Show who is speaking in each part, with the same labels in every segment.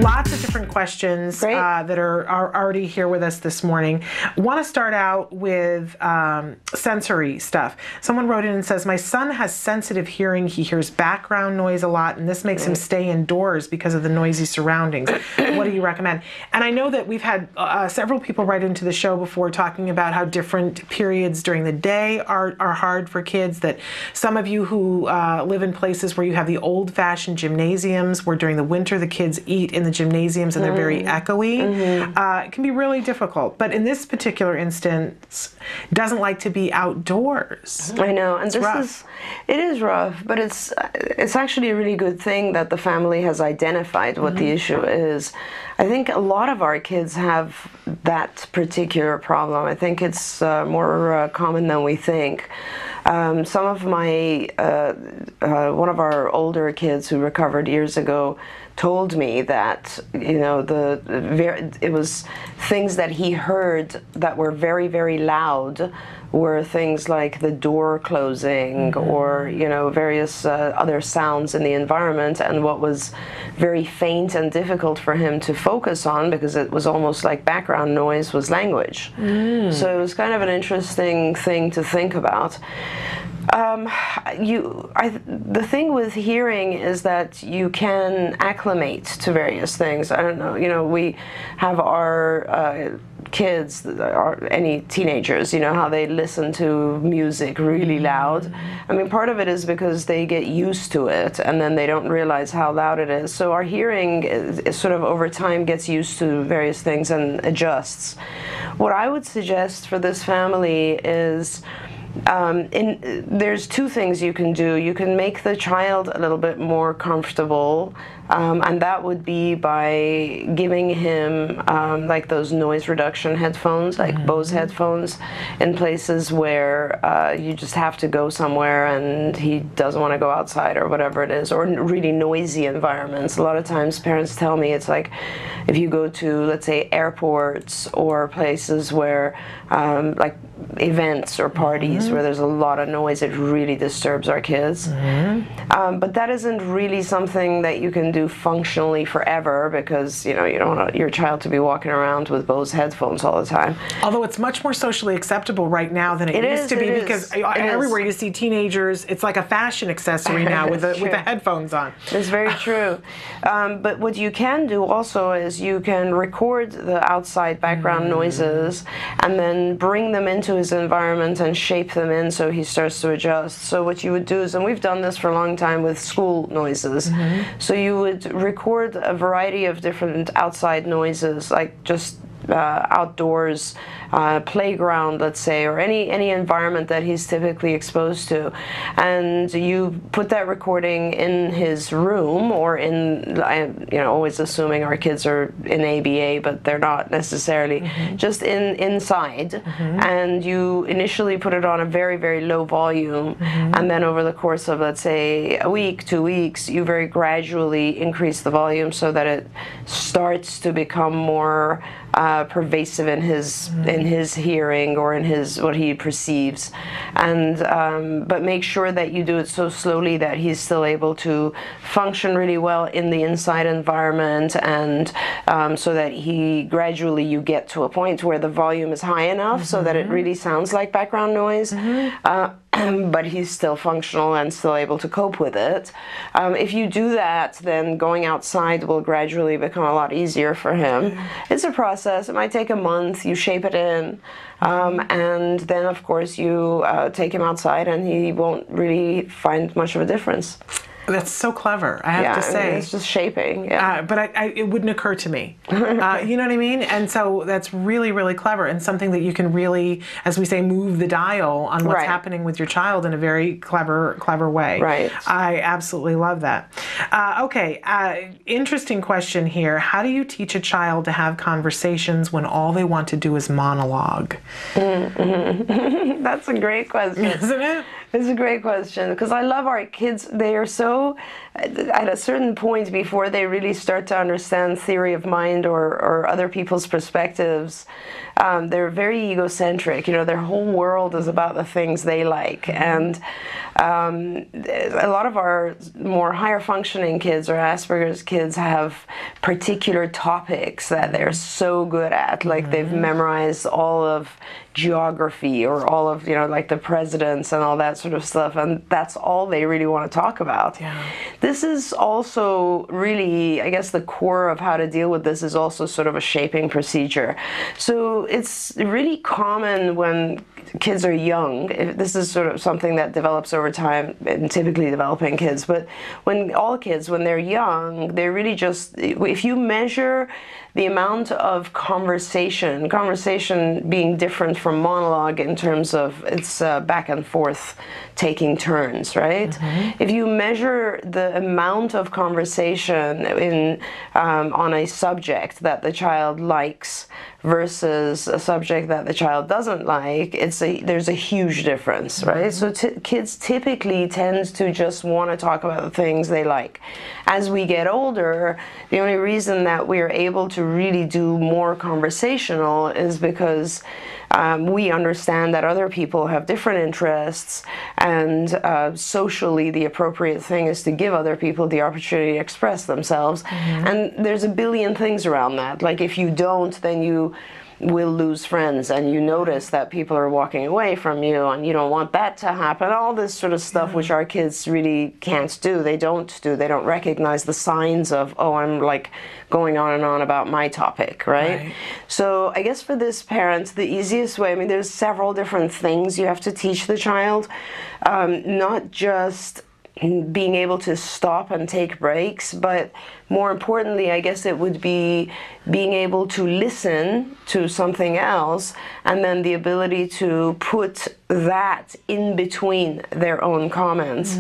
Speaker 1: Lots of different questions that are already here with us this morning. Want to start out with sensory stuff. Someone wrote in and says, my son has sensitive hearing. He hears background noise a lot, and this makes him stay indoors because of the noisy surroundings. What do you recommend? And I know that we've had several people write into the show before talking about how different periods during the day are hard for kids, that some of you who live in places where you have the old-fashioned gymnasiums where during the winter the kids eat in the gymnasiums and they're very echoey. It can be really difficult. But in this particular instance, doesn't like to be outdoors.
Speaker 2: I know, and it is rough, but it's actually a really good thing that the family has identified what the issue is. I think a lot of our kids have that particular problem. I think it's more common than we think. Some of my, one of our older kids who recovered years ago told me that, you know, it was things that he heard that were very, very loud were things like the door closing or, you know, various other sounds in the environment, and what was very faint and difficult for him to focus on because it was almost like background noise was language. So it was kind of an interesting thing to think about. The thing with hearing is that you can acclimate to various things. I don't know, you know, we have our kids, any teenagers, you know, how they listen to music really loud. I mean, part of it is because they get used to it and then they don't realize how loud it is. So our hearing is sort of over time gets used to various things and adjusts. What I would suggest for this family is there's two things you can do. You can make the child a little bit more comfortable, and that would be by giving him like those noise reduction headphones, like Bose headphones, in places where you just have to go somewhere and he doesn't want to go outside or whatever it is, or really noisy environments. A lot of times parents tell me it's like if you go to, let's say, airports or places where like events or parties where there's a lot of noise, it really disturbs our kids. But that isn't really something that you can do functionally forever, because, you know, you don't want your child to be walking around with Bose headphones all the time.
Speaker 1: Although it's much more socially acceptable right now than it used to be, because everywhere you see teenagers, it's like a fashion accessory now with the headphones on.
Speaker 2: It's very true. But what you can do also is you can record the outside background noises and then bring them into his environment and shape them in so he starts to adjust. So what you would do is, and we've done this for a long time with school noises, so you would record a variety of different outside noises, like just outdoors, playground, let's say, or any environment that he's typically exposed to, and you put that recording in his room or in, you know, always assuming our kids are in ABA, but they're not necessarily, just inside, and you initially put it on a very, very low volume, and then over the course of, let's say, a week, 2 weeks, you very gradually increase the volume so that it starts to become more pervasive in his hearing or in his what he perceives, and but make sure that you do it so slowly that he's still able to function really well in the inside environment, and so that he gradually you get to a point where the volume is high enough so that it really sounds like background noise. But he's still functional and still able to cope with it. If you do that, then going outside will gradually become a lot easier for him. It's a process. It might take a month. You shape it in. And then, of course, you take him outside and he won't really find much of a difference.
Speaker 1: That's so clever, I have to say.
Speaker 2: It's just shaping.
Speaker 1: But it wouldn't occur to me. You know what I mean? And so that's really, really clever, and something that you can really, as we say, move the dial on what's happening with your child in a very clever way.
Speaker 2: Right.
Speaker 1: I absolutely love that. Okay, interesting question here. How do you teach a child to have conversations when all they want to do is monologue?
Speaker 2: That's a great question.
Speaker 1: Isn't it?
Speaker 2: It's a great question, because I love our kids. They are so, at a certain point before they really start to understand theory of mind or other people's perspectives, they're very egocentric. You know, their whole world is about the things they like. And a lot of our more higher functioning kids or Asperger's kids have particular topics that they're so good at. Like they've memorized all of geography or all of, you know, like the presidents and all that sort of stuff, and that's all they really want to talk about.
Speaker 1: Yeah.
Speaker 2: This is also really, I guess the core of how to deal with this is also sort of a shaping procedure. So it's really common when kids are young. This is sort of something that develops over time, and typically developing kids, but when all kids, when they're young, they're really just, if you measure the amount of conversation being different from monologue in terms of its back and forth taking turns, right? If you measure the amount of conversation on a subject that the child likes versus a subject that the child doesn't like, there's a huge difference, right? So kids typically tend to just want to talk about the things they like. As we get older, the only reason that we're able to really do more conversational is because we understand that other people have different interests, and socially the appropriate thing is to give other people the opportunity to express themselves. And there's a billion things around that. Like if you don't, then you will lose friends, and you notice that people are walking away from you, and you don't want that to happen. All this sort of stuff which our kids really can't do. They don't recognize the signs of, oh, I'm like going on and on about my topic, right? So I guess for this parent, the easiest way, I mean, there's several different things you have to teach the child, not just being able to stop and take breaks, but more importantly, I guess it would be being able to listen to something else, and then the ability to put that in between their own comments.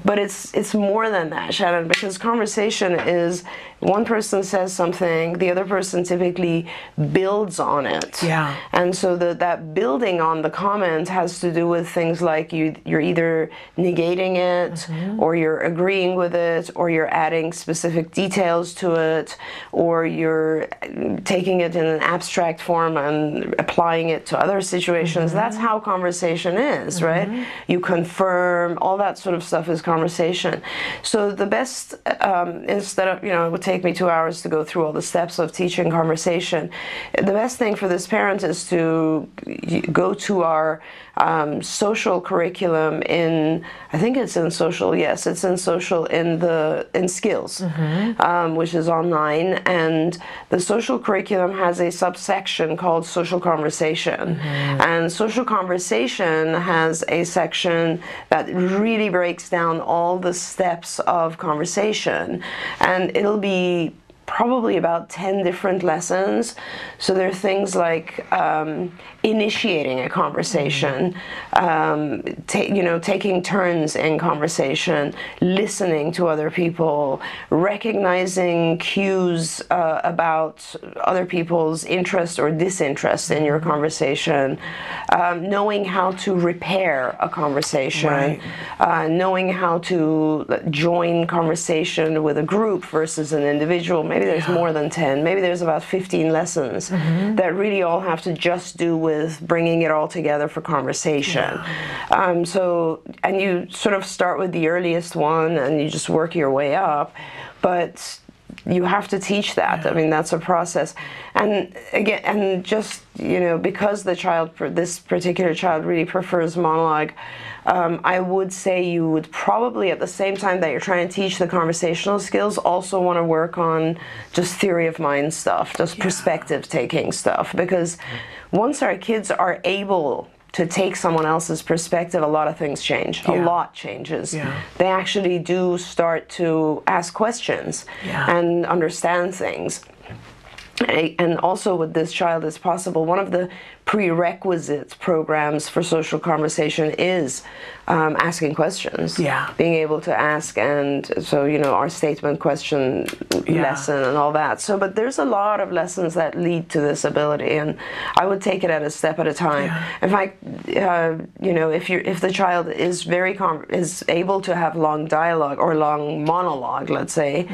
Speaker 2: But it's more than that, Shannon, because conversation is, one person says something, the other person typically builds on it.
Speaker 1: Yeah.
Speaker 2: And so that building on the comment has to do with things like you're either negating it, or you're agreeing with it, or you're adding specific details to it, or you're taking it in an abstract form and applying it to other situations. That's how conversation is, right? You confirm, all that sort of stuff is conversation. So the best, instead of, it would take me 2 hours to go through all the steps of teaching conversation, the best thing for this parent is to go to our social curriculum in, I think it's in social, yes, it's in social in skills, which is online, and the social curriculum has a subsection called social conversation, and social conversation has a section that really breaks down all the steps of conversation, and it'll be probably about 10 different lessons. So there are things like initiating a conversation, taking turns in conversation, listening to other people, recognizing cues about other people's interest or disinterest in your conversation, knowing how to repair a conversation, knowing how to join conversation with a group versus an individual. Maybe there's more than 10, maybe there's about 15 lessons that really all have to just do with bringing it all together for conversation. And you sort of start with the earliest one and you just work your way up, but you have to teach that. I mean, that's a process. And again, and just, because this particular child really prefers monologue, I would say you would probably, at the same time that you're trying to teach the conversational skills, also want to work on just theory of mind stuff, just perspective taking stuff. Because once our kids are able to take someone else's perspective, a lot of things change. A lot changes. They actually do start to ask questions and understand things. And also with this child, it's possible, one of the prerequisite programs for social conversation is asking questions.
Speaker 1: Yeah.
Speaker 2: Being able to ask, and so, you know, our statement question lesson and all that. So, but there's a lot of lessons that lead to this ability, and I would take it at a step at a time. In fact, you know, if the child is is able to have long dialogue or long monologue, let's say,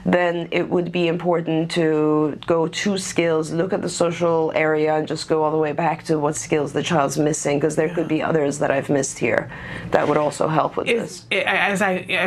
Speaker 2: then it would be important to go 2 skills, look at the social area, and just go all the way back to what skills the child's missing, because there could be others that I've missed here that would also help with this.
Speaker 1: As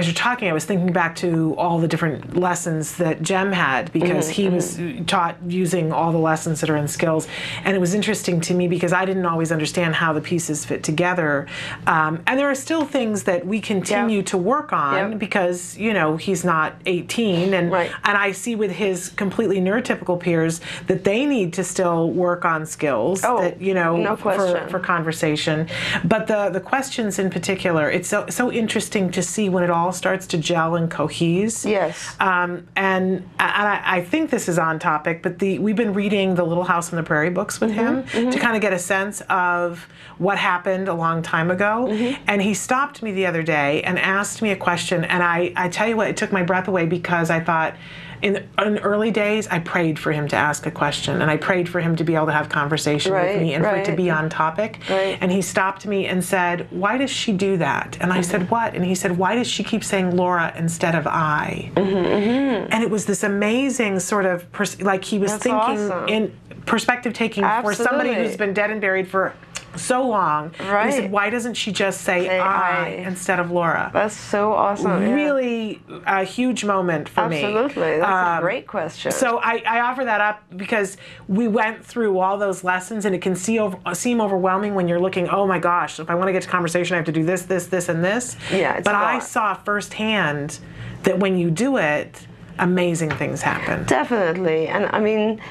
Speaker 1: you're talking, I was thinking back to all the different lessons that Jem had, because he was taught using all the lessons that are in skills, and it was interesting to me because I didn't always understand how the pieces fit together, and there are still things that we continue to work on because, you know, he's not 18, and I see with his completely neurotypical peers that they need to still work on skills that, you know, for conversation. But the questions in particular, it's so interesting to see when it all starts to gel and cohese.
Speaker 2: Yes.
Speaker 1: And I think this is on topic, but we've been reading the Little House on the Prairie books with him to kind of get a sense of what happened a long time ago. And he stopped me the other day and asked me a question, and I tell you what, it took my breath away, because I thought, in early days, I prayed for him to ask a question, and I prayed for him to be able to have conversation with me and for it to be on topic. And he stopped me and said, "Why does she do that?" And I said, "What?" And he said, "Why does she keep saying Laura instead of I?" And it was this amazing sort of, like he was thinking in perspective taking for somebody who's been dead and buried for so long. He said, "Why doesn't she just say I instead of Laura?"
Speaker 2: That's so awesome.
Speaker 1: Really a huge moment for me.
Speaker 2: Absolutely. That's a great question.
Speaker 1: So I offer that up because we went through all those lessons, and it can seem overwhelming when you're looking, oh my gosh, if I want to get to conversation, I have to do this, this, this, and this.
Speaker 2: Yeah, it's
Speaker 1: but I saw firsthand that when you do it, amazing things happen.
Speaker 2: Definitely. And I mean,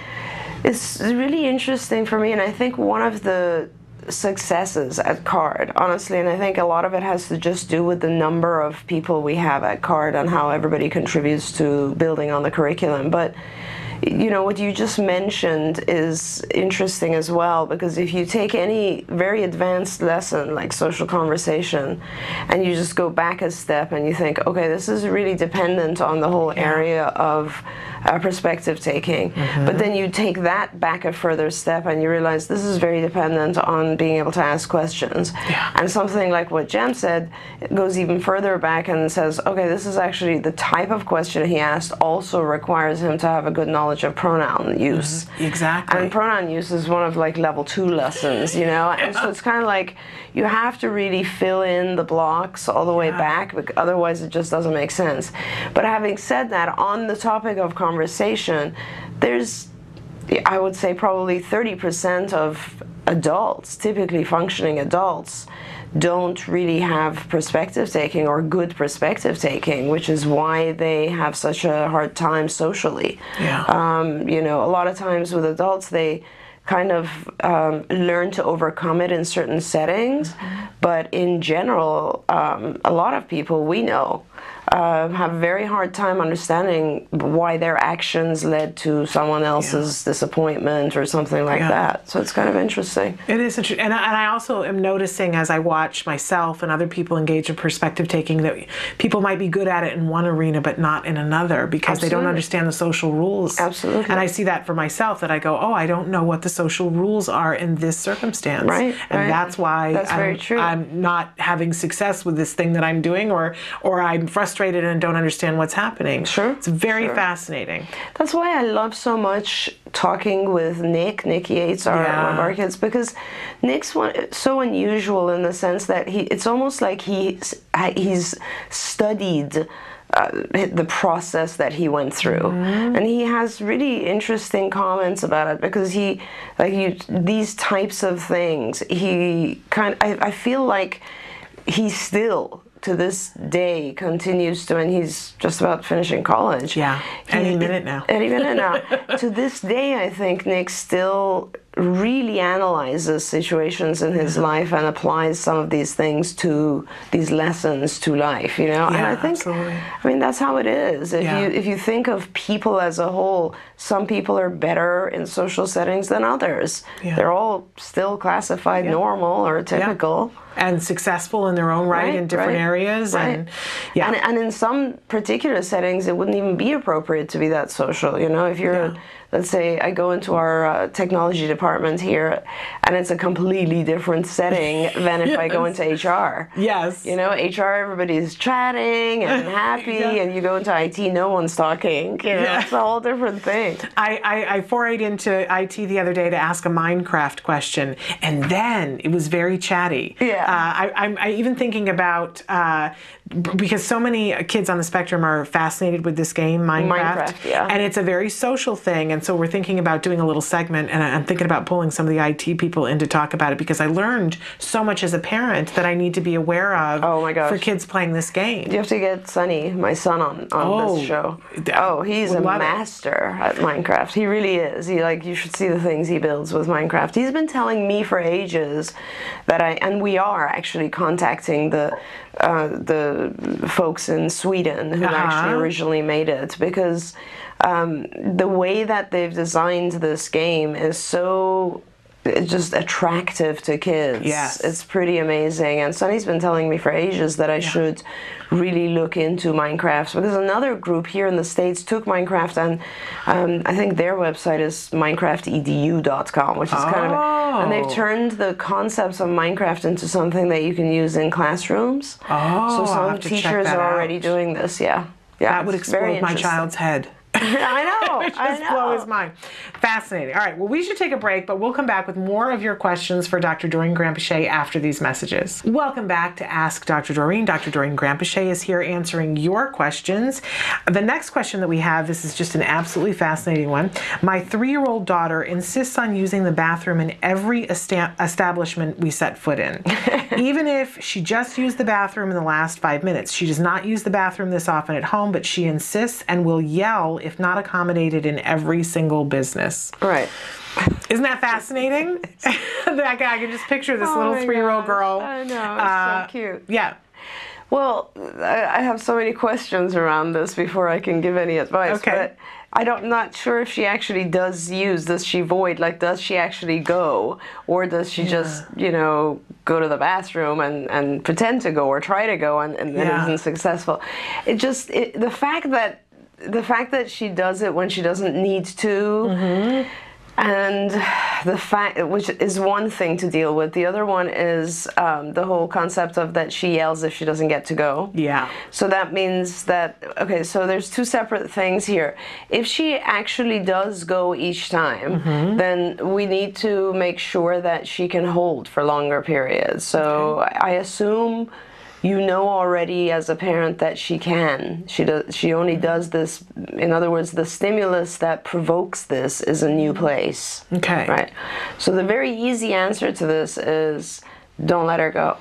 Speaker 2: it's really interesting for me, and I think one of the successes at CARD, honestly, and I think a lot of it has to just do with the number of people we have at CARD and how everybody contributes to building on the curriculum. But you know, what you just mentioned is interesting as well, because if you take any very advanced lesson like social conversation and you just go back a step and you think, okay, this is really dependent on the whole area of perspective taking, but then you take that back a further step and you realize this is very dependent on being able to ask questions. And something like what Jem said goes even further back and says, okay, this is actually the type of question he asked also requires him to have a good knowledge of pronoun use.
Speaker 1: Exactly.
Speaker 2: And pronoun use is one of like level 2 lessons, you know, and so it's kind of like you have to really fill in the blocks all the way back, because otherwise it just doesn't make sense. But having said that, on the topic of conversation, there's, I would say, probably 30% of adults, typically functioning adults, don't really have perspective taking or good perspective taking, which is why they have such a hard time socially. You know, a lot of times with adults, they kind of learn to overcome it in certain settings, but in general, a lot of people we know have a very hard time understanding why their actions led to someone else's disappointment or something like that. So it's kind of interesting.
Speaker 1: It is interesting. And I also am noticing as I watch myself and other people engage in perspective taking that people might be good at it in one arena but not in another because they don't understand the social rules.
Speaker 2: Absolutely.
Speaker 1: And I see that for myself, that I go, oh, I don't know what the social rules are in this circumstance. And that's why I'm not having success with this thing that I'm doing, or I'm frustrated and don't understand what's happening. It's very fascinating.
Speaker 2: That's why I love so much talking with Nick Yates, one of our kids, because Nick's so unusual in the sense that it's almost like he's studied the process that he went through, and he has really interesting comments about it, because these types of things, I feel like he still to this day continues to, and he's just about finishing college.
Speaker 1: Any minute now.
Speaker 2: To this day, I think Nick still really analyzes situations in his life and applies some of these things to these lessons to life, you know. And I think,
Speaker 1: absolutely.
Speaker 2: I mean, that's how it is. If you think of people as a whole, some people are better in social settings than others. They're all still classified normal or typical.
Speaker 1: And successful in their own right in different areas.
Speaker 2: And in some particular settings, it wouldn't even be appropriate to be that social. You know, if you're, let's say I go into our technology department here, and it's a completely different setting than if I go into HR.
Speaker 1: Yes.
Speaker 2: You know, HR, everybody's chatting and happy, and you go into IT, no one's talking. You know, it's a whole different thing.
Speaker 1: I forayed into IT the other day to ask a Minecraft question, and then it was very chatty. I'm even thinking about, because so many kids on the spectrum are fascinated with this game, Minecraft. And it's a very social thing, and so we're thinking about doing a little segment, and I'm thinking about pulling some of the IT people in to talk about it, because I learned so much as a parent that I need to be aware of for kids playing this game.
Speaker 2: You have to get Sonny, my son, on this show. He's a master at Minecraft. He really is. You should see the things he builds with Minecraft. He's been telling me for ages that we are actually contacting the folks in Sweden who actually originally made it, because the way that they've designed this game is so just attractive to kids. It's pretty amazing. And Sonny's been telling me for ages that I should really look into Minecraft, because another group here in the States took Minecraft, and I think their website is minecraftedu.com, which is kind of, and they've turned the concepts of Minecraft into something that you can use in classrooms. So some teachers are already doing this.
Speaker 1: That would explode my child's head.
Speaker 2: I know.
Speaker 1: It would just blow his mind. Fascinating. All right, well, we should take a break, but we'll come back with more of your questions for Dr. Doreen Granpeesheh after these messages. Welcome back to Ask Dr. Doreen. Dr. Doreen Granpeesheh is here answering your questions. The next question that we have, this is just an absolutely fascinating one. My 3-year-old daughter insists on using the bathroom in every establishment we set foot in. Even if she just used the bathroom in the last 5 minutes. She does not use the bathroom this often at home, but she insists and will yell if not accommodated in every single business.
Speaker 2: Right.
Speaker 1: Isn't that fascinating? I can just picture this little 3-year-old girl.
Speaker 2: I know, it's so cute.
Speaker 1: Yeah.
Speaker 2: Well, I have so many questions around this before I can give any advice. But I'm not sure if she actually does she void? Like, does she actually go? Or does she just, go to the bathroom and pretend to go or try to go and then isn't successful? The fact that she does it when she doesn't need to, and the fact, which is one thing to deal with. The other one is the whole concept of that she yells if she doesn't get to go. So that means that, so there's two separate things here. If she actually does go each time, then we need to make sure that she can hold for longer periods. So I assume you know already as a parent that she can. She only does this, in other words, the stimulus that provokes this is a new place. Right? So the very easy answer to this is don't let her go.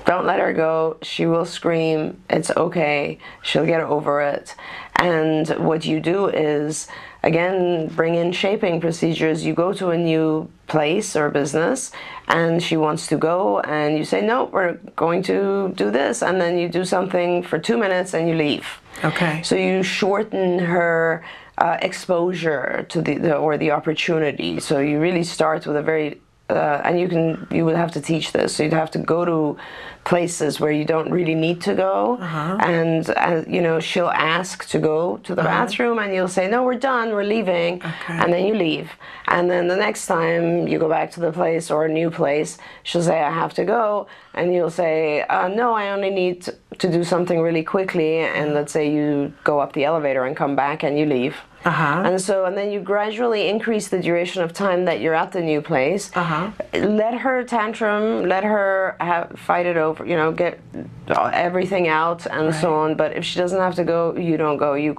Speaker 2: Don't let her go. She will scream. It's okay. She'll get over it. And what you do is, again, bring in shaping procedures. You go to a new place or business, and she wants to go, and you say, no, we're going to do this. And then you do something for 2 minutes and you leave. So you shorten her exposure to the opportunity. So you really start with a very and you would have to teach this. So you'd have to go to places where you don't really need to go, and she'll ask to go to the bathroom, and you'll say, no, we're done, we're leaving, and then you leave. And then the next time you go back to the place or a new place, she'll say, I have to go, and you'll say, no, I only need to do something really quickly, and let's say you go up the elevator and come back and you leave. And then you gradually increase the duration of time that you're at the new place. Let her tantrum, let her fight it over, get everything out and so on. But if she doesn't have to go, you don't go. You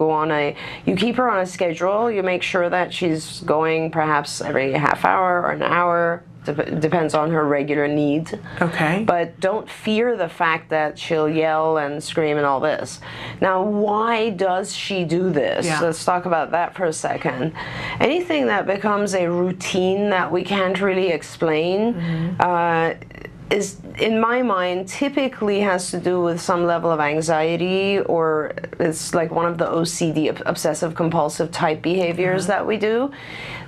Speaker 2: keep her on a schedule. You make sure that she's going perhaps every half hour or an hour, depends on her regular needs.
Speaker 1: Okay.
Speaker 2: But don't fear the fact that she'll yell and scream and all this. Now, why does she do this?
Speaker 1: Yeah.
Speaker 2: Let's talk about that for a second. Anything that becomes a routine that we can't really explain is, in my mind, typically has to do with some level of anxiety, or it's like one of the OCD, obsessive compulsive type behaviors that we do.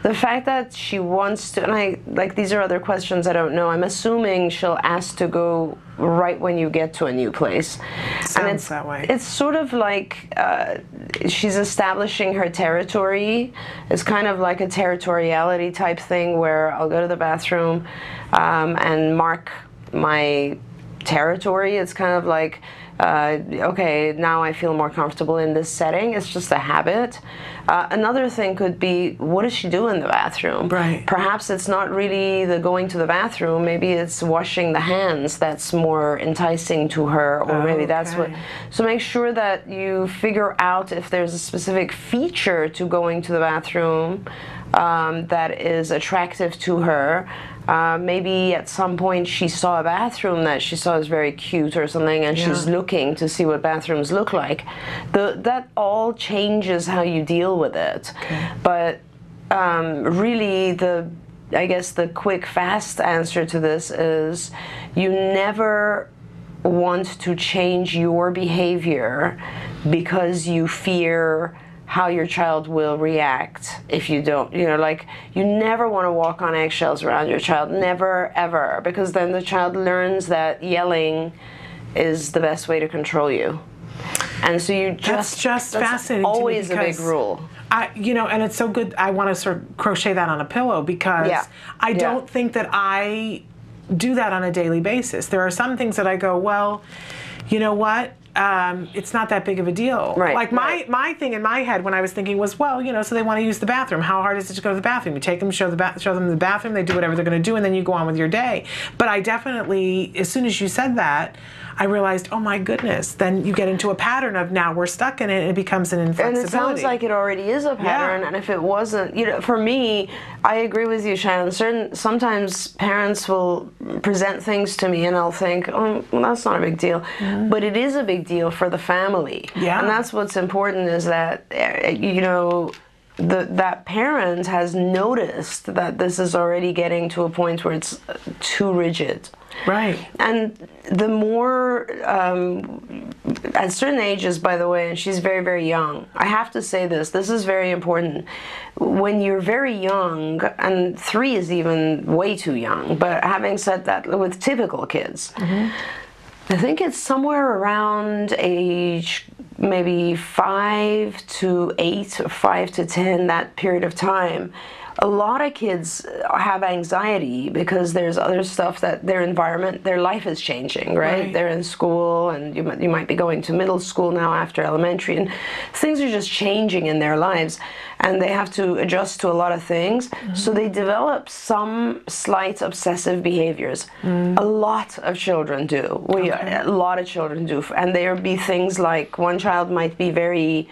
Speaker 2: The fact that she wants to, and I, like, these are other questions I don't know. I'm assuming she'll ask to go right when you get to a new place.
Speaker 1: Sounds that way.
Speaker 2: It's sort of like she's establishing her territory. It's kind of like a territoriality type thing where I'll go to the bathroom and mark my territory. It's kind of like, okay, now I feel more comfortable in this setting. It's just a habit. Another thing could be, what does she do in the bathroom?
Speaker 1: Right.
Speaker 2: Perhaps it's not really the going to the bathroom. Maybe it's washing the hands that's more enticing to her, or maybe that's what. So make sure that you figure out if there's a specific feature to going to the bathroom that is attractive to her. Maybe at some point she saw a bathroom that she saw as very cute or something, and she's looking to see what bathrooms look like. That all changes how you deal with it.
Speaker 1: Okay.
Speaker 2: But really, I guess the quick, fast answer to this is you never want to change your behavior because you fear how your child will react if you don't. You know, like, you never want to walk on eggshells around your child, never, ever, because then the child learns that yelling is the best way to control you. And so you
Speaker 1: That's fascinating.
Speaker 2: Always
Speaker 1: to me,
Speaker 2: a big rule.
Speaker 1: You know, and it's so good. I want to sort of crochet that on a pillow, because I don't think that I do that on a daily basis. There are some things that I go, well, you know what? It's not that big of a deal.
Speaker 2: Right.
Speaker 1: Like my thing in my head when I was thinking was, well, you know, so they want to use the bathroom. How hard is it to go to the bathroom? You take them, show them the bathroom, they do whatever they're going to do, and then you go on with your day. But I definitely, as soon as you said that, I realized, oh my goodness, then you get into a pattern of now we're stuck in it, and it becomes an inflexibility.
Speaker 2: And it sounds like it already is a pattern, and if it wasn't, you know, for me, I agree with you, Shannon. Sometimes parents will present things to me and I'll think, oh, well, that's not a big deal. But it is a big deal for the family. Yeah. And that's what's important, is that, you know, that parent has noticed that this is already getting to a point where it's too rigid.
Speaker 1: Right.
Speaker 2: And the more, at certain ages, by the way, and she's very, very young, I have to say this is very important. When you're very young, and 3 is even way too young, but having said that, with typical kids, I think it's somewhere around age maybe 5 to 8 or 5 to 10, that period of time. A lot of kids have anxiety because there's other stuff that their environment, their life is changing, right? They're in school, and you might be going to middle school now after elementary, and things are just changing in their lives, and they have to adjust to a lot of things. So they develop some slight obsessive behaviors. A lot of children do. A lot of children do. And there'll be things like, one child might be very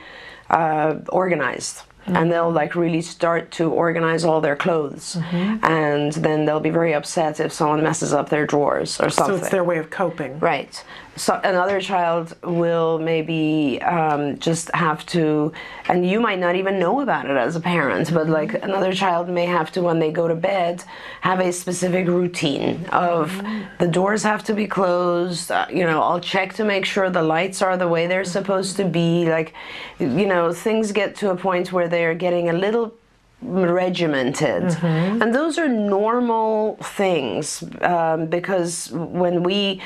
Speaker 2: organized. And they'll like really start to organize all their clothes, and then they'll be very upset if someone messes up their drawers or something.
Speaker 1: So it's their way of coping.
Speaker 2: Right. So another child will maybe just have to, and you might not even know about it as a parent, but like another child may have to, when they go to bed, have a specific routine of the doors have to be closed, you know, I'll check to make sure the lights are the way they're supposed to be. Like, you know, things get to a point where they're getting a little regimented, and those are normal things, because when we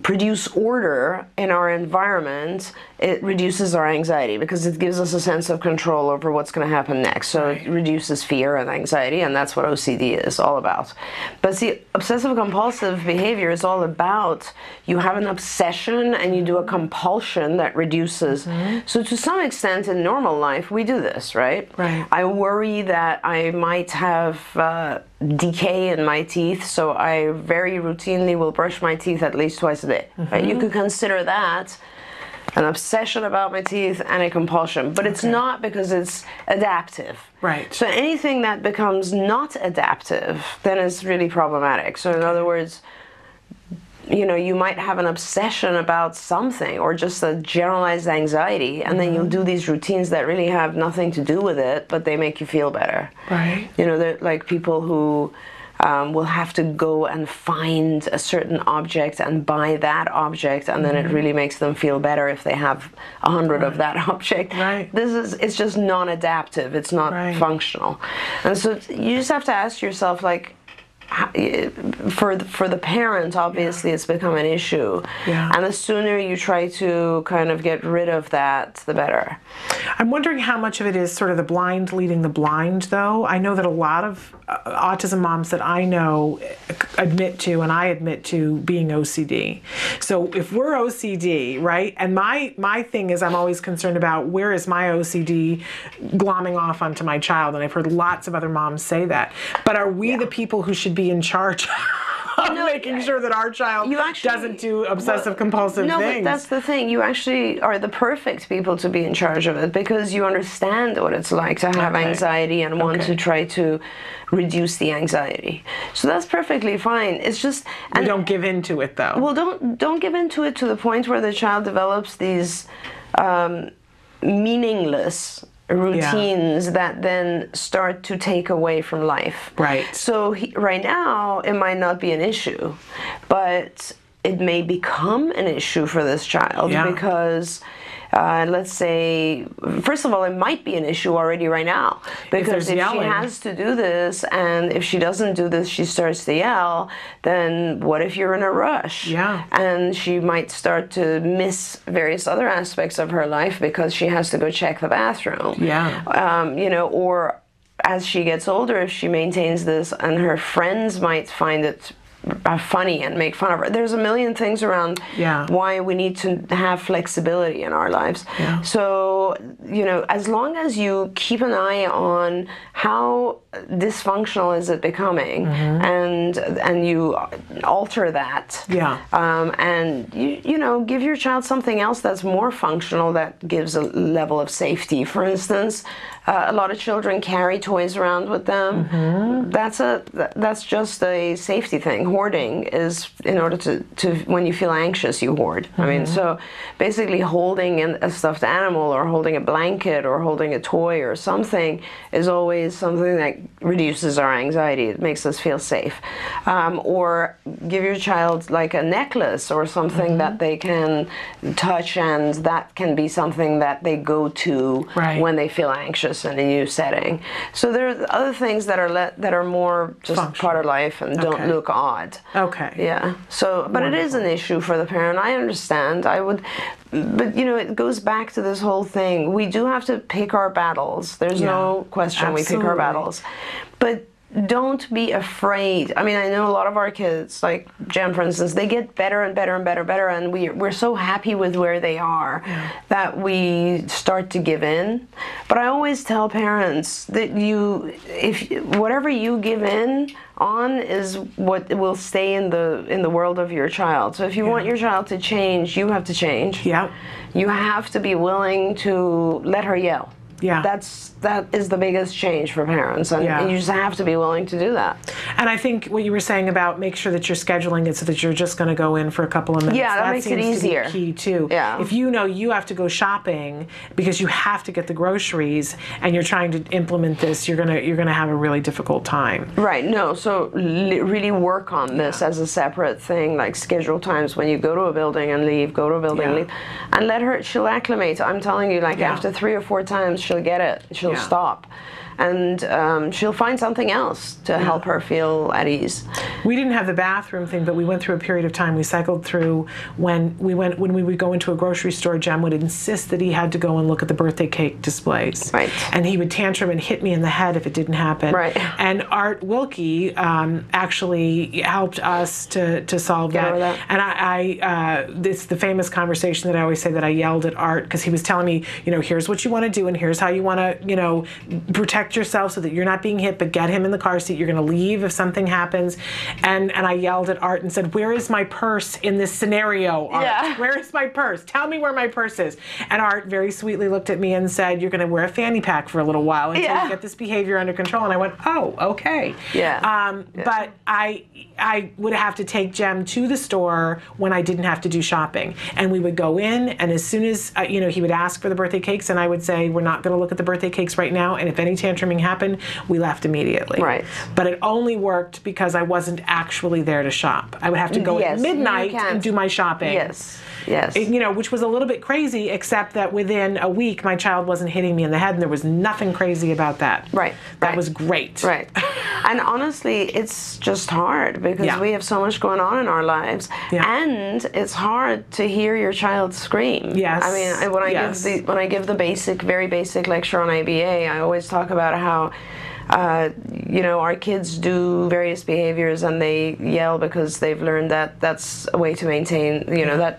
Speaker 2: produce order in our environment, it reduces our anxiety because it gives us a sense of control over what's going to happen next. So it reduces fear and anxiety, and that's what OCD is all about. But see, obsessive compulsive behavior is all about, you have an obsession and you do a compulsion that reduces. So to some extent in normal life we do this, right? I worry that I might have decay in my teeth, so I very routinely will brush my teeth at least twice a day. Right? You could consider that an obsession about my teeth and a compulsion, but it's not because it's adaptive.
Speaker 1: Right.
Speaker 2: So anything that becomes not adaptive, then is really problematic. So in other words, you know, you might have an obsession about something or just a generalized anxiety, and then you'll do these routines that really have nothing to do with it, but they make you feel better.
Speaker 1: Right.
Speaker 2: You know, they're like people who will have to go and find a certain object and buy that object, and then it really makes them feel better if they have 100 of that object.
Speaker 1: Right.
Speaker 2: It's just non-adaptive. It's not functional. And so you just have to ask yourself, like, for the parent, obviously it's become an issue, and the sooner you try to kind of get rid of that, the better.
Speaker 1: I'm wondering how much of it is sort of the blind leading the blind, though. I know that a lot of autism moms that I know admit to, and I admit to, being OCD. So if we're OCD, right, and my thing is I'm always concerned about where is my OCD glomming off onto my child, and I've heard lots of other moms say that. But are we the people who should be in charge of making sure that our child doesn't do obsessive compulsive things?
Speaker 2: No, but that's the thing. You actually are the perfect people to be in charge of it, because you understand what it's like to have anxiety and want to try to reduce the anxiety. So that's perfectly fine. It's just,
Speaker 1: and don't give in to it, though.
Speaker 2: Well, don't give in to it to the point where the child develops these meaningless routines that then start to take away from life.
Speaker 1: Right.
Speaker 2: So right now, it might not be an issue, but it may become an issue for this child because let's say, first of all, it might be an issue already right now, because if she has to do this, and if she doesn't do this, she starts to yell, then what if you're in a rush?
Speaker 1: Yeah.
Speaker 2: And she might start to miss various other aspects of her life because she has to go check the bathroom.
Speaker 1: Yeah.
Speaker 2: You know, or as she gets older, if she maintains this, and her friends might find it funny and make fun of her. There's a million things around why we need to have flexibility in our lives. So, you know, as long as you keep an eye on how dysfunctional is it becoming, and you alter that, and you know, give your child something else that's more functional, that gives a level of safety. For instance, a lot of children carry toys around with them. That's just a safety thing. Hoarding is in order to when you feel anxious, you hoard. I mean, so basically holding a stuffed animal, or holding a blanket, or holding a toy or something is always something that reduces our anxiety. It makes us feel safe. Or give your child like a necklace or something that they can touch, and that can be something that they go to when they feel anxious in a new setting. So there are other things that are more just part of life and don't look odd. Yeah. So, but it is an issue for the parent. I understand. But you know, it goes back to this whole thing. We do have to pick our battles. There's no question we pick our battles. But don't be afraid. I mean, I know a lot of our kids, like Jem, for instance, they get better and better and better, and we're so happy with where they are that we start to give in. But I always tell parents that whatever you give in on is what will stay in the world of your child. So if you want your child to change, you have to change. You have to be willing to let her yell. That is the biggest change for parents, and you just have to be willing to do that.
Speaker 1: And I think what you were saying about make sure that you're scheduling it so that you're just going to go in for a couple of minutes.
Speaker 2: That makes it easier.
Speaker 1: To be key too. If you know you have to go shopping because you have to get the groceries, and you're trying to implement this, you're gonna have a really difficult time.
Speaker 2: Right. No. So really work on this as a separate thing. Like schedule times when you go to a building and leave. Go to a building and leave, and let her. She'll acclimate. I'm telling you, like after 3 or 4 times, she'll get it. She'll stop, and she'll find something else to help her feel at ease.
Speaker 1: We didn't have the bathroom thing, but we went through a period of time. We cycled through when we would go into a grocery store. Jem would insist that he had to go and look at the birthday cake displays, and he would tantrum and hit me in the head if it didn't happen. And Art Wilkie actually helped us to solve that. And it's the famous conversation that I always say, that I yelled at Art because he was telling me, you know, here's what you want to do, and here's how you want to, you know, protect yourself so that you're not being hit, but get him in the car seat. You're going to leave if something happens. And I yelled at Art and said, where is my purse in this scenario, Art?
Speaker 2: Yeah.
Speaker 1: Where is my purse? Tell me where my purse is. And Art very sweetly looked at me and said, you're going to wear a fanny pack for a little while until you get this behavior under control. And I went, oh, okay. But I would have to take Jem to the store when I didn't have to do shopping. And we would go in, and as soon as, he would ask for the birthday cakes, and I would say, we're not going to look at the birthday cakes right now. And if any tantruming happened, we left immediately.
Speaker 2: Right.
Speaker 1: But it only worked because I wasn't actually there to shop. I would have to go at midnight and do my shopping.
Speaker 2: Yes.
Speaker 1: Which was a little bit crazy, except that within a week, my child wasn't hitting me in the head, and there was nothing crazy about that.
Speaker 2: Right.
Speaker 1: That was great.
Speaker 2: Right. And honestly, it's just hard because we have so much going on in our lives, and it's hard to hear your child scream.
Speaker 1: Yes.
Speaker 2: I mean, when I give the very basic lecture on ABA, I always talk about how our kids do various behaviors and they yell because they've learned that that's a way to maintain,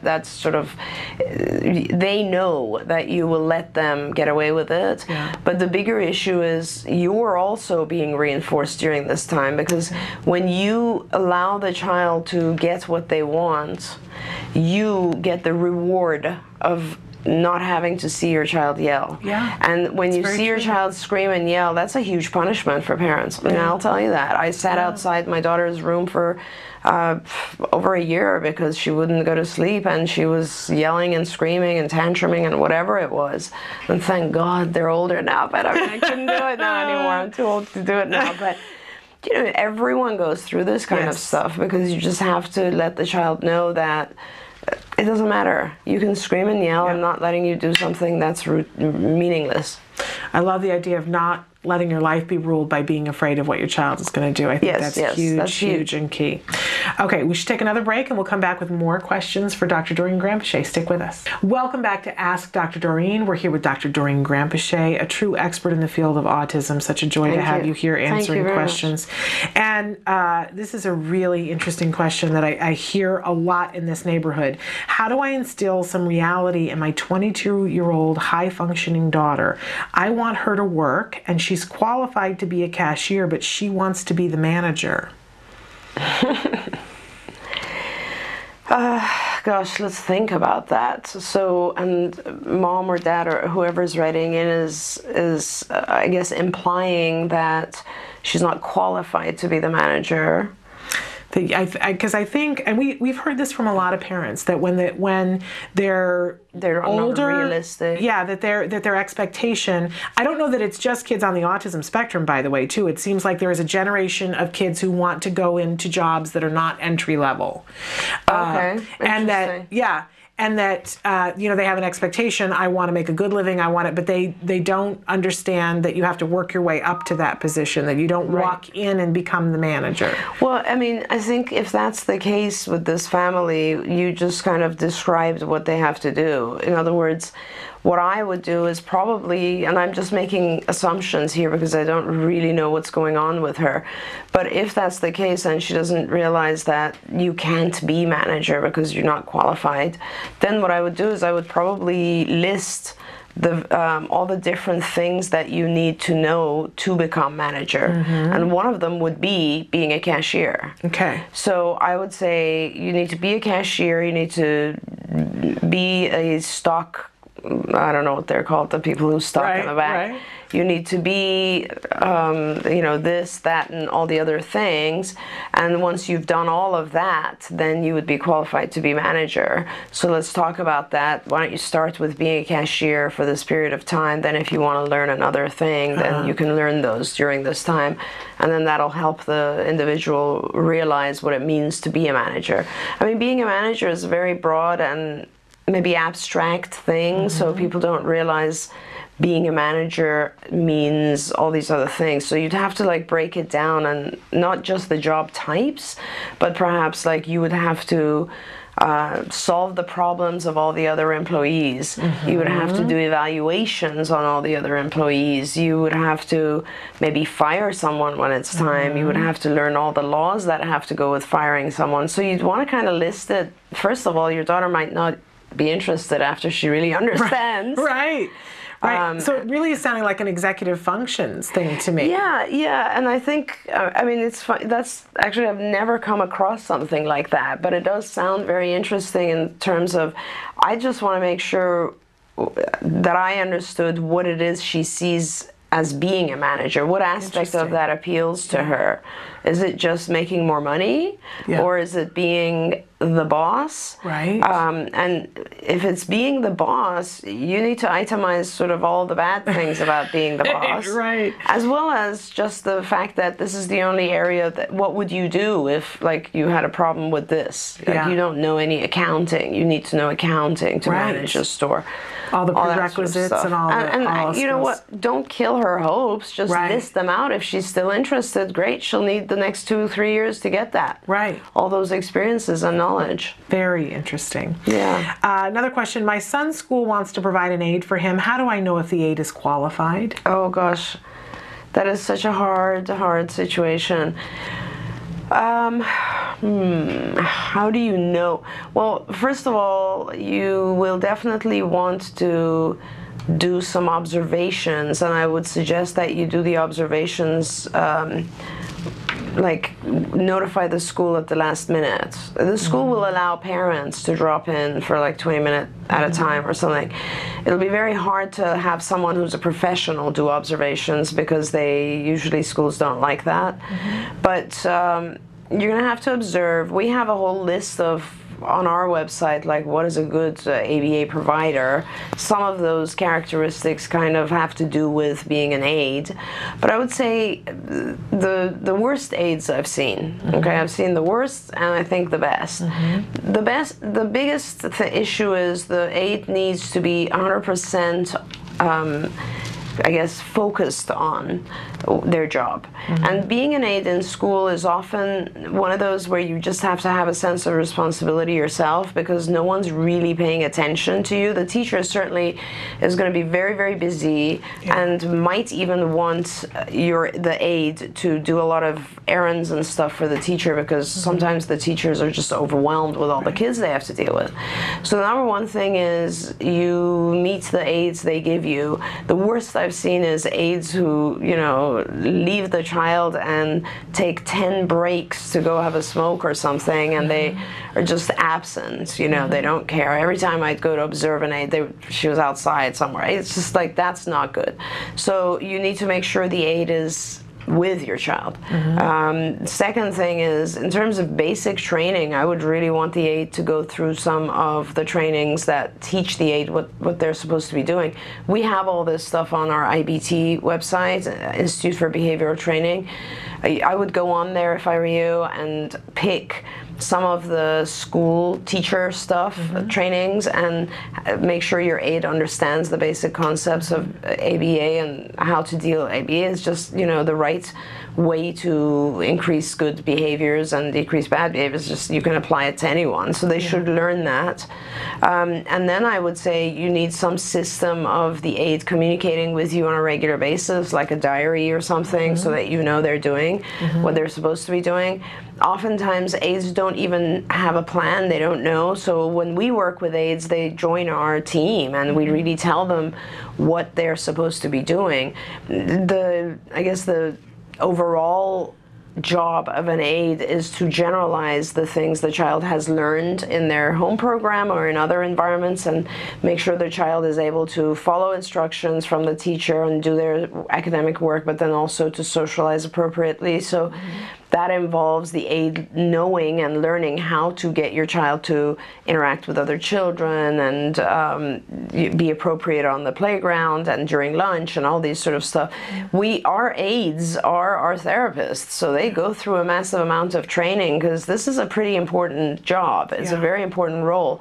Speaker 2: that's sort of, they know that you will let them get away with it. Yeah. But the bigger issue is you're also being reinforced during this time, because when you allow the child to get what they want, you get the reward of not having to see your child yell. Yeah. And when you see your child scream and yell, that's a huge punishment for parents. And I'll tell you that. I sat outside my daughter's room for over a year because she wouldn't go to sleep, and she was yelling and screaming and tantruming and whatever it was. And thank God they're older now, but I couldn't do it now anymore. I'm too old to do it now. But everyone goes through this kind of stuff, because you just have to let the child know that it doesn't matter. You can scream and yell. I'm not letting you do something that's meaningless. I
Speaker 1: love the idea of not letting your life be ruled by being afraid of what your child is going to do. I think that's huge and key. Okay, we should take another break, and we'll come back with more questions for Dr. Doreen Granpeesheh. Stick with us. Welcome back to Ask Dr. Doreen. We're here with Dr. Doreen Granpeesheh, a true expert in the field of autism. Such a joy to have you here answering questions. And this is a really interesting question that I hear a lot in this neighborhood. How do I instill some reality in my 22-year-old high-functioning daughter? I want her to work, and she's qualified to be a cashier, but she wants to be the manager.
Speaker 2: Gosh, let's think about that. So, and mom or dad or whoever's writing in is I guess implying that she's not qualified to be the manager.
Speaker 1: Because I think, and we've heard this from a lot of parents, that when they're older,
Speaker 2: not realistic.
Speaker 1: That their expectation. I don't know that it's just kids on the autism spectrum, by the way, too. It seems like there is a generation of kids who want to go into jobs that are not entry level.
Speaker 2: Okay,
Speaker 1: and that they have an expectation. I want to make a good living. I want it, but they don't understand that you have to work your way up to that position. That you don't walk in and become the manager.
Speaker 2: Well, I mean, I think if that's the case with this family, you just kind of described what they have to do. In other words, what I would do is probably, and I'm just making assumptions here because I don't really know what's going on with her, but if that's the case and she doesn't realize that you can't be manager because you're not qualified, then what I would do is I would probably list all the different things that you need to know to become manager. And one of them would be being a cashier. Okay. So I would say you need to be a cashier, you need to be a stock, I don't know what they're called, the people who stock in the back. Right. You need to be, this, that, and all the other things. And once you've done all of that, then you would be qualified to be manager. So let's talk about that. Why don't you start with being a cashier for this period of time? Then if you want to learn another thing, then you can learn those during this time. And then that'll help the individual realize what it means to be a manager. I mean, being a manager is a very broad and maybe abstract thing, so people don't realize being a manager means all these other things. So you'd have to break it down, and not just the job types, but perhaps you would have to solve the problems of all the other employees. You would have to do evaluations on all the other employees. You would have to maybe fire someone when it's time. You would have to learn all the laws that have to go with firing someone. So you'd want to kind of list it. First of all, your daughter might not be interested after she really understands.
Speaker 1: Right. Right. So it really is sounding like an executive functions thing to me.
Speaker 2: Yeah, and I think, I mean, it's fun. That's actually, I've never come across something like that, but it does sound very interesting in terms of, I just want to make sure that I understood what it is she sees as being a manager. What aspect of that appeals to her? Is it just making more money? Or is it being the boss?
Speaker 1: Right.
Speaker 2: And if it's being the boss, you need to itemize sort of all the bad things about being the boss.
Speaker 1: Right.
Speaker 2: As well as just the fact that this is the only area that, what would you do if, like, you had a problem with this? Like, you don't know any accounting. You need to know accounting to manage a store.
Speaker 1: All the prerequisites sort of and all that.
Speaker 2: And you know what? Don't kill her hopes. Just list them out. If she's still interested, great. She'll need the next 2-3 years to get that.
Speaker 1: Right.
Speaker 2: All those experiences and knowledge.
Speaker 1: Very interesting.
Speaker 2: Yeah.
Speaker 1: Another question. My son's school wants to provide an aide for him. How do I know if the aide is qualified?
Speaker 2: Oh, gosh. That is such a hard situation. How do you know? Well, first of all, you will definitely want to do some observations, and I would suggest that you do the observations like notify the school at the last minute. The school will allow parents to drop in for like 20 minutes at a time or something. It'll be very hard to have someone who's a professional do observations because schools don't like that. But you're gonna have to observe. We have a whole list on our website, like what is a good ABA provider. Some of those characteristics kind of have to do with being an aide, but I would say the worst aides I've seen. Okay, I've seen the worst and I think the best. The biggest issue is the aide needs to be 100% I guess focused on their job. And being an aide in school is often one of those where you just have to have a sense of responsibility yourself because no one's really paying attention to you. The teacher certainly is going to be very, very busy and might even want the aide to do a lot of errands and stuff for the teacher because sometimes the teachers are just overwhelmed with all the kids they have to deal with. So the number one thing is you meet the aides they give you. The worst I've seen is aides who, leave the child and take 10 breaks to go have a smoke or something, and they are just absent. They don't care. Every time I'd go to observe an aide, she was outside somewhere. It's just like, that's not good. So you need to make sure the aide is with your child. Second thing is, in terms of basic training, I would really want the aide to go through some of the trainings that teach the aide what they're supposed to be doing. We have all this stuff on our IBT website, Institute for Behavioral Training. I would go on there if I were you and pick some of the school teacher stuff, trainings, and make sure your aide understands the basic concepts of ABA and how to deal. ABA is just, the right way to increase good behaviors and decrease bad behaviors. Just you can apply it to anyone, so they should learn that. And then I would say you need some system of the aide communicating with you on a regular basis, like a diary or something, so that they're doing what they're supposed to be doing. Oftentimes aides don't even have a plan, they don't know. So when we work with aides, they join our team and we really tell them what they're supposed to be doing. I guess the overall job of an aide is to generalize the things the child has learned in their home program or in other environments and make sure the child is able to follow instructions from the teacher and do their academic work, but then also to socialize appropriately. So that involves the aide knowing and learning how to get your child to interact with other children and be appropriate on the playground and during lunch and all these sort of stuff. Our aides are our therapists, so they go through a massive amount of training because this is a pretty important job. It's a very important role.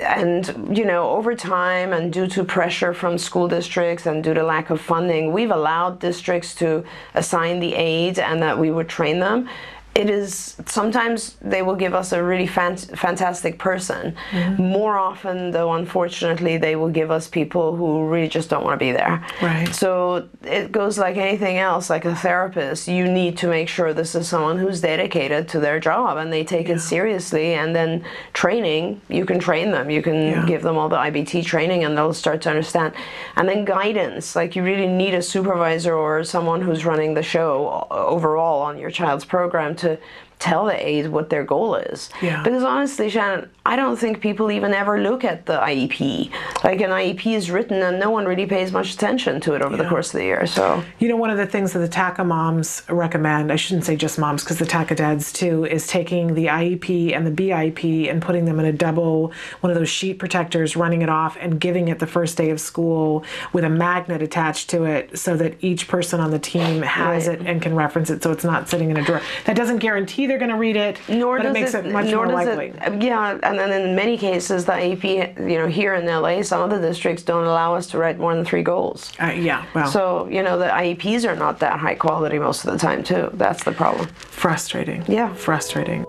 Speaker 2: And over time and due to pressure from school districts and due to lack of funding, we've allowed districts to assign the aide and that we would train them. it is, sometimes they will give us a really fantastic person. More often, though, unfortunately, they will give us people who really just don't want to be there.
Speaker 1: Right.
Speaker 2: So it goes like anything else, like a therapist. You need to make sure this is someone who's dedicated to their job and they take it seriously. And then training, you can train them. You can give them all the IBT training and they'll start to understand. And then guidance, like you really need a supervisor or someone who's running the show overall on your child's program to tell the aide what their goal is. Because honestly, Shannon, I don't think people even ever look at the IEP. Like an IEP is written and no one really pays much attention to it over the course of the year. So,
Speaker 1: you know, one of the things that the TACA moms recommend, I shouldn't say just moms because the TACA dads too, is taking the IEP and the BIP and putting them in a double, one of those sheet protectors, running it off and giving it the first day of school with a magnet attached to it so that each person on the team has it and can reference it so it's not sitting in a drawer. That doesn't guarantee they're going to read it, but it makes it much more likely.
Speaker 2: And then in many cases, the IEP, you know, here in LA, some of the districts don't allow us to write more than 3 goals.
Speaker 1: Well.
Speaker 2: So, you know, the IEPs are not that high quality most of the time, too. That's the problem.
Speaker 1: Frustrating.
Speaker 2: Yeah.
Speaker 1: Frustrating.